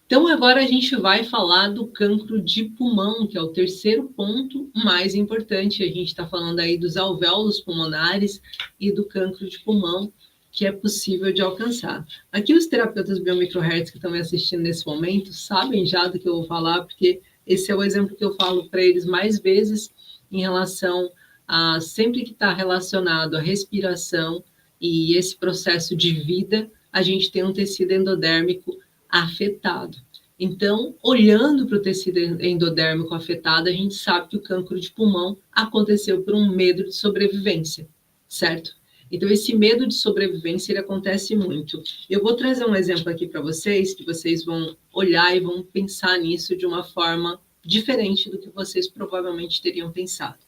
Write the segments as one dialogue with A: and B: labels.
A: Então, agora a gente vai falar do cancro de pulmão, que é o terceiro ponto mais importante. A gente está falando aí dos alvéolos pulmonares e do cancro de pulmão, que é possível de alcançar. Aqui os terapeutas biomicrohertz que estão me assistindo nesse momento sabem já do que eu vou falar, porque esse é o exemplo que eu falo para eles mais vezes em relação a sempre que está relacionado à respiração e esse processo de vida, a gente tem um tecido endodérmico afetado. Então, olhando para o tecido endodérmico afetado, a gente sabe que o cancro de pulmão aconteceu por um medo de sobrevivência, certo? Então, esse medo de sobrevivência, ele acontece muito. Eu vou trazer um exemplo aqui para vocês, que vocês vão olhar e vão pensar nisso de uma forma diferente do que vocês provavelmente teriam pensado.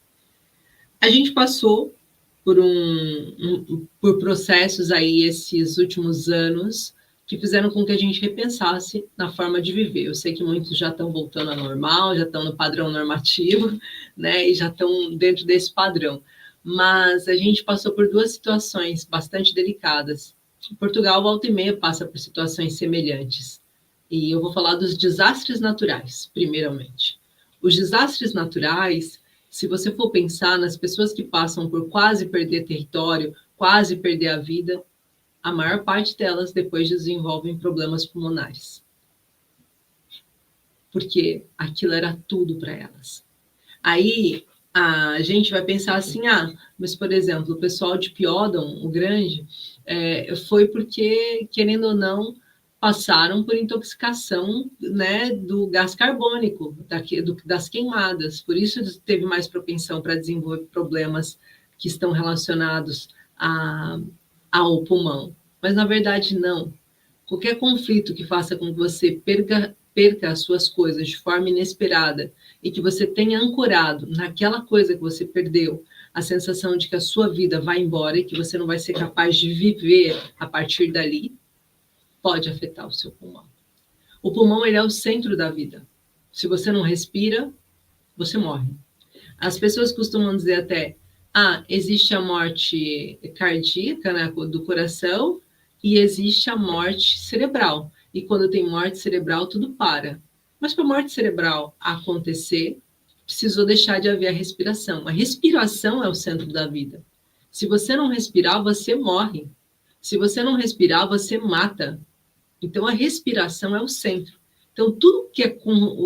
A: A gente passou por processos aí esses últimos anos que fizeram com que a gente repensasse na forma de viver. Eu sei que muitos já estão voltando ao normal, já estão no padrão normativo, né, e já estão dentro desse padrão. Mas a gente passou por duas situações bastante delicadas. Portugal, volta e meia, passa por situações semelhantes. E eu vou falar dos desastres naturais, primeiramente. Os desastres naturais, se você for pensar nas pessoas que passam por quase perder território, quase perder a vida, a maior parte delas depois desenvolvem problemas pulmonares. Porque aquilo era tudo para elas. Aí a gente vai pensar assim, mas por exemplo, o pessoal de Piódon, o Grande, foi porque, querendo ou não, passaram por intoxicação, né, do gás carbônico, das queimadas. Por isso teve mais propensão para desenvolver problemas que estão relacionados ao pulmão. Mas, na verdade, não. Qualquer conflito que faça com que você perca as suas coisas de forma inesperada e que você tenha ancorado naquela coisa que você perdeu, a sensação de que a sua vida vai embora e que você não vai ser capaz de viver a partir dali, pode afetar o seu pulmão. O pulmão, ele é o centro da vida. Se você não respira, você morre. As pessoas costumam dizer até, existe a morte cardíaca, né, do coração, e existe a morte cerebral. E quando tem morte cerebral, tudo para. Mas para a morte cerebral acontecer, precisou deixar de haver a respiração. A respiração é o centro da vida. Se você não respirar, você morre. Se você não respirar, você mata. Então, a respiração é o centro. Então, tudo que é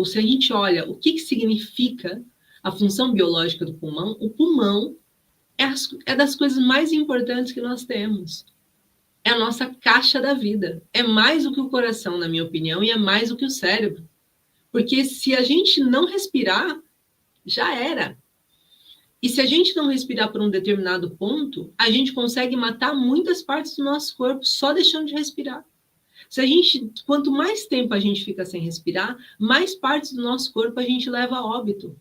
A: se a gente olha o que significa a função biológica do pulmão, o pulmão é das coisas mais importantes que nós temos. É a nossa caixa da vida. É mais do que o coração, na minha opinião, e é mais do que o cérebro. Porque se a gente não respirar, já era. E se a gente não respirar por um determinado ponto, a gente consegue matar muitas partes do nosso corpo só deixando de respirar. Quanto mais tempo a gente fica sem respirar, mais partes do nosso corpo a gente leva a óbito.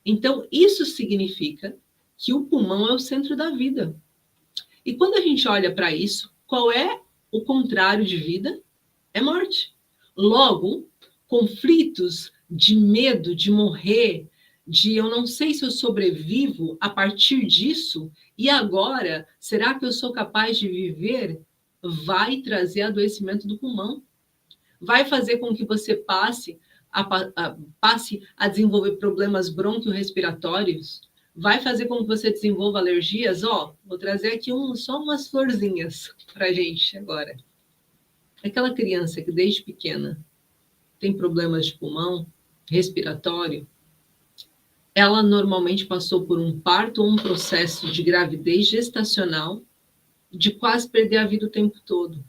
A: Então, isso significa que o pulmão é o centro da vida. E quando a gente olha para isso, qual é o contrário de vida? É morte. Logo, conflitos de medo de morrer, de eu não sei se eu sobrevivo a partir disso, e agora, será que eu sou capaz de viver? Vai trazer adoecimento do pulmão. Vai fazer com que você passe a desenvolver problemas bronquiorrespiratórios, vai fazer com que você desenvolva alergias. Vou trazer aqui só umas florzinhas para a gente agora. Aquela criança que desde pequena tem problemas de pulmão, respiratório, ela normalmente passou por um parto ou um processo de gravidez gestacional de quase perder a vida o tempo todo.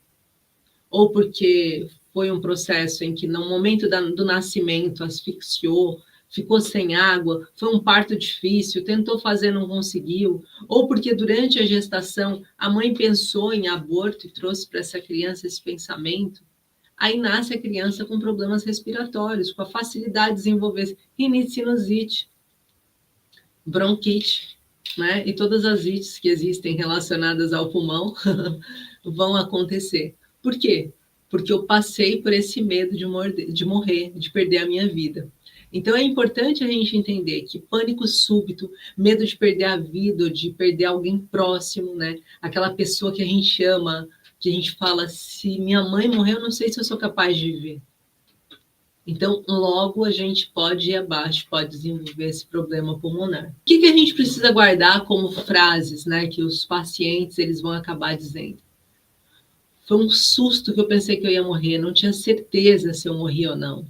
A: Ou porque foi um processo em que, no momento do nascimento, asfixiou, ficou sem água, foi um parto difícil, tentou fazer, não conseguiu, ou porque durante a gestação a mãe pensou em aborto e trouxe para essa criança esse pensamento, aí nasce a criança com problemas respiratórios, com a facilidade de desenvolver rinite, sinusite, bronquite, né? E todas as ites que existem relacionadas ao pulmão vão acontecer. Por quê? Porque eu passei por esse medo de morrer, de perder a minha vida. Então, é importante a gente entender que pânico súbito, medo de perder a vida, de perder alguém próximo, né? Aquela pessoa que a gente ama, que a gente fala, se minha mãe morrer, eu não sei se eu sou capaz de viver. Então, logo a gente pode ir abaixo, pode desenvolver esse problema pulmonar. O que a gente precisa guardar como frases, né, que os pacientes eles vão acabar dizendo? Foi um susto que eu pensei que eu ia morrer, não tinha certeza se eu morria ou não.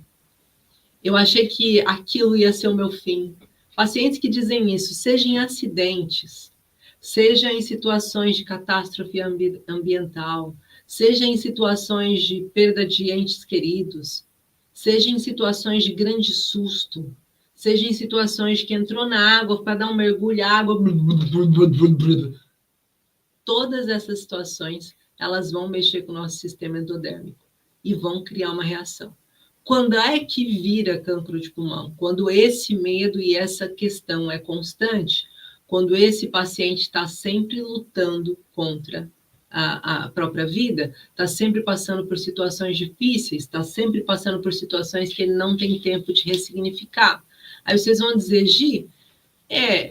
A: Eu achei que aquilo ia ser o meu fim. Pacientes que dizem isso, seja em acidentes, seja em situações de catástrofe ambiental, seja em situações de perda de entes queridos, seja em situações de grande susto, seja em situações que entrou na água para dar um mergulho, a água... Todas essas situações, elas vão mexer com o nosso sistema endodérmico e vão criar uma reação. Quando é que vira cancro de pulmão? Quando esse medo e essa questão é constante, quando esse paciente está sempre lutando contra a própria vida, está sempre passando por situações difíceis, está sempre passando por situações que ele não tem tempo de ressignificar. Aí vocês vão dizer, Gi,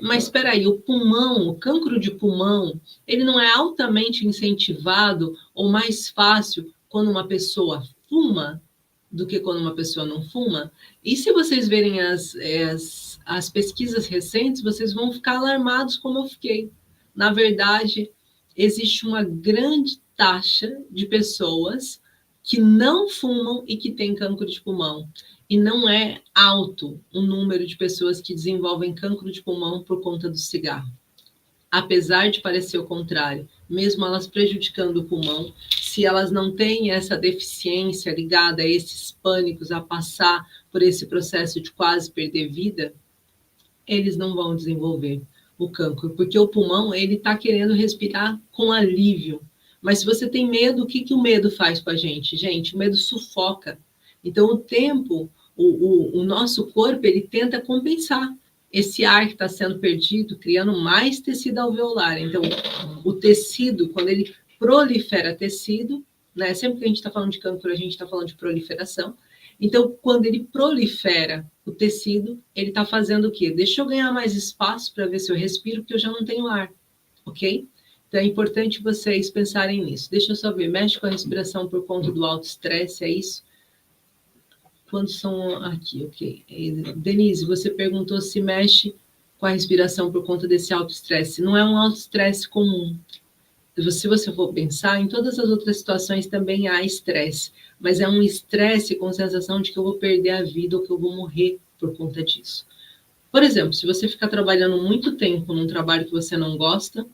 A: mas espera aí, o pulmão, o cancro de pulmão, ele não é altamente incentivado ou mais fácil quando uma pessoa fuma do que quando uma pessoa não fuma? E se vocês verem as pesquisas recentes, vocês vão ficar alarmados como eu fiquei. Na verdade, existe uma grande taxa de pessoas que não fumam e que têm cancro de pulmão. E não é alto o número de pessoas que desenvolvem cancro de pulmão por conta do cigarro. Apesar de parecer o contrário, mesmo elas prejudicando o pulmão, se elas não têm essa deficiência ligada a esses pânicos, a passar por esse processo de quase perder vida, eles não vão desenvolver o cancro, porque o pulmão ele está querendo respirar com alívio. Mas se você tem medo, o que o medo faz com a gente? Gente, o medo sufoca. Então, o tempo, o nosso corpo, ele tenta compensar esse ar que está sendo perdido, criando mais tecido alveolar. Então, o tecido, quando ele prolifera tecido, né? Sempre que a gente está falando de cancro, a gente está falando de proliferação. Então, quando ele prolifera o tecido, ele está fazendo o quê? Deixa eu ganhar mais espaço para ver se eu respiro, porque eu já não tenho ar, ok? Então, é importante vocês pensarem nisso. Deixa eu só ver, mexe com a respiração por conta do alto estresse, é isso? Quando são aqui, ok. Denise, você perguntou se mexe com a respiração por conta desse alto estresse. Não é um alto estresse comum. Se você for pensar, em todas as outras situações também há estresse, mas é um estresse com sensação de que eu vou perder a vida ou que eu vou morrer por conta disso. Por exemplo, se você ficar trabalhando muito tempo num trabalho que você não gosta,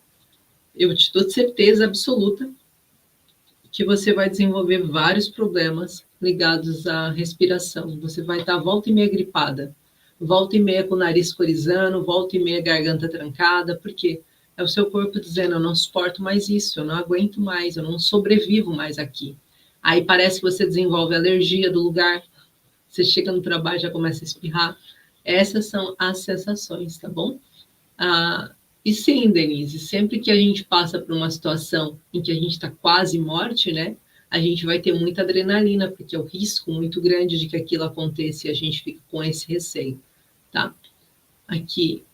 A: eu te dou certeza absoluta que você vai desenvolver vários problemas ligados à respiração. Você vai estar volta e meia gripada, volta e meia com o nariz corizando, volta e meia garganta trancada, por quê? É o seu corpo dizendo, eu não suporto mais isso, eu não aguento mais, eu não sobrevivo mais aqui. Aí parece que você desenvolve alergia do lugar, você chega no trabalho e já começa a espirrar. Essas são as sensações, tá bom? E sim, Denise, sempre que a gente passa por uma situação em que a gente está quase morte, né? A gente vai ter muita adrenalina, porque é o risco muito grande de que aquilo aconteça e a gente fica com esse receio, tá? Aqui,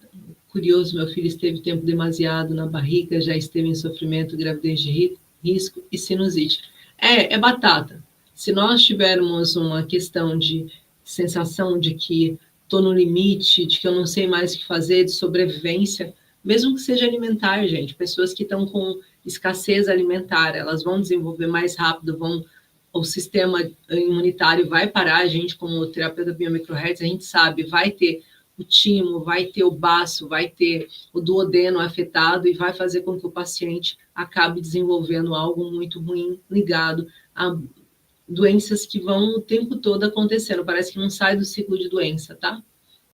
A: curioso, meu filho esteve tempo demasiado na barriga, já esteve em sofrimento, gravidez de risco e sinusite. É batata. Se nós tivermos uma questão de sensação de que estou no limite, de que eu não sei mais o que fazer, de sobrevivência, mesmo que seja alimentar, gente, pessoas que estão com escassez alimentar, elas vão desenvolver mais rápido, o sistema imunitário vai parar, a gente, como terapeuta biomicrohertz, a gente sabe, vai ter o timo, vai ter o baço, vai ter o duodeno afetado e vai fazer com que o paciente acabe desenvolvendo algo muito ruim ligado a doenças que vão o tempo todo acontecendo, parece que não sai do ciclo de doença, tá?